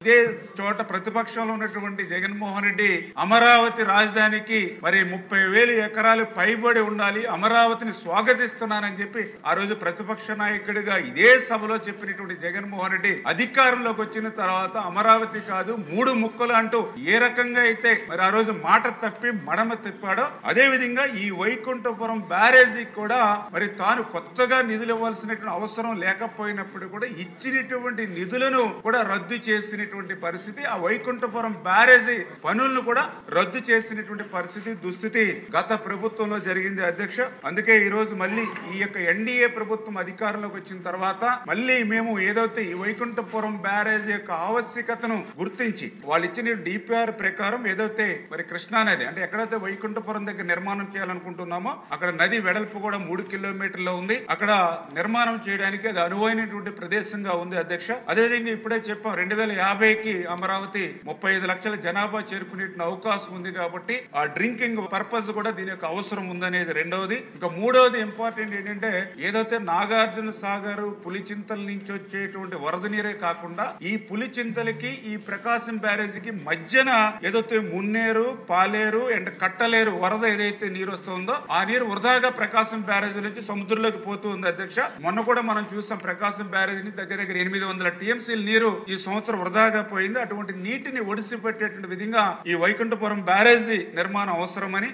ఇదే చోట ప్రతిపక్షంలో ఉన్నటువంటి జగన్మోహన్ రెడ్డి అమరావతి రాజధానికి మరి 30,000 ఎకరాలు పైబడి ఉండాలి, అమరావతిని స్వాగతిస్తున్నానని చెప్పి ఆ రోజు ప్రతిపక్ష నాయకుడిగా ఇదే సభలో చెప్పినటువంటి జగన్మోహన్ రెడ్డి అధికారంలోకి వచ్చిన తర్వాత అమరావతి కాదు 3 ముక్కలు అంటూ ఏ రకంగా అయితే మరి ఆ రోజు మాట తప్పి మడమ తిప్పాడో అదే విధంగా ఈ వైకుంఠపురం బ్యారేజీ కూడా మరి తాను కొత్తగా నిధులు ఇవ్వాల్సినటువంటి అవసరం లేకపోయినప్పుడు కూడా ఇచ్చినటువంటి నిధులను కూడా రద్దు చేసినటువంటి పరిస్థితి, ఆ వైకుంఠపురం బ్యారేజీ పనులను కూడా రద్దు చేసినటువంటి పరిస్థితి దుస్థితి గత ప్రభుత్వంలో జరిగింది అధ్యక్ష. అందుకే ఈ రోజు మళ్ళీ ఈ యొక్క ఎన్డీఏ ప్రభుత్వం అధికారంలోకి వచ్చిన తర్వాత మళ్ళీ మేము ఏదైతే ఈ వైకుంఠపురం బ్యారేజీ యొక్క ఆవశ్యకతను గుర్తించి వాళ్ళు ఇచ్చిన డిపిఆర్ ప్రకారం ఏదైతే మరి కృష్ణా నది అంటే ఎక్కడైతే వైకుంఠపురం దగ్గర నిర్మాణం చేయాలనుకుంటున్నామో అక్కడ నది వెడల్పు కూడా 3 కిలోమీటర్లు ఉంది. అక్కడ నిర్మాణం చేయడానికి అది అనువైనటువంటి ప్రదేశంగా ఉంది అధ్యక్ష. అదేవిధంగా ఇప్పుడే చెప్పాం 2050కి అమరావతి 35 లక్షల జనాభా చేరుకునే అవకాశం ఉంది కాబట్టి ఆ డ్రింకింగ్ పర్పస్ కూడా దీని యొక్క అవసరం ఉందనేది రెండవది. ఇంకా మూడవది ఇంపార్టెంట్ ఏంటంటే ఏదైతే నాగార్జున సాగర్ పులిచింతల నుంచి వచ్చేటువంటి వరద నీరే కాకుండా ఈ పులిచింతలకి ఈ ప్రకాశం బ్యారేజీకి మధ్యన ఏదైతే మున్నేరు పాలేరు అండ్ కట్టలేరు వరద ఏదైతే నీరు వస్తుందో ఆ నీరు వృధాగా ప్రకాశం బ్యారేజీ నుంచి సముద్రంలోకి పోతూ ఉంది అధ్యక్ష. మొన్న కూడా మనం చూసాం ప్రకాశం బ్యారేజీ దగ్గర 800 టీఎంసీ నీరు ఈ సంవత్సరం వృధాగా పోయింది. అటువంటి నీటిని ఒడిసిపెట్టేటువంటి విధంగా ఈ వైకుంఠపురం బ్యారేజీ నిర్మాణం అవసరమని